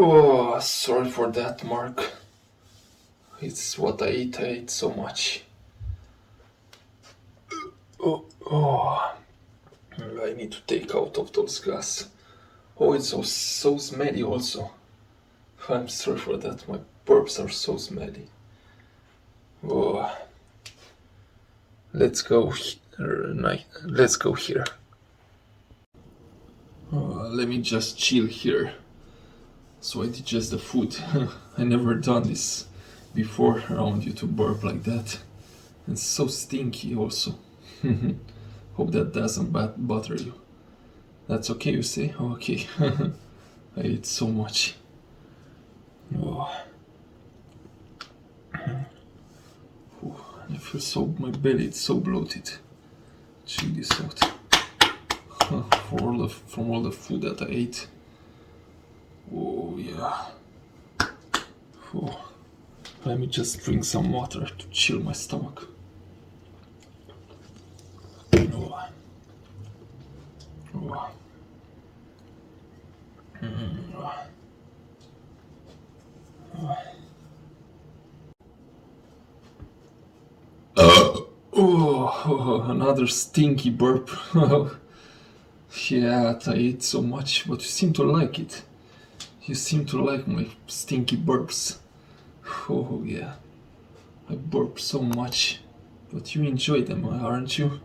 Oh, sorry for that, Mark. It's what I ate so much. Oh, I need to take out of those gas. Oh, it's so smelly also. I'm sorry for that, my burps are so smelly. Oh, let's go. Let's go here. Let me just chill here. So I digest the food. I never done this before around you to burp like that. And so stinky also. Hope that doesn't bother you. That's okay, you say? Okay. I ate so much. Oh. I feel so, my belly is so bloated. Check this out. From all the food that I ate. Oh yeah. Oh. Let me just drink some water to chill my stomach. Oh. Oh. Oh, another stinky burp. Yeah, I ate so much, but you seem to like it. You seem to like my stinky burps. Oh yeah, I burp so much, but you enjoy them, aren't you?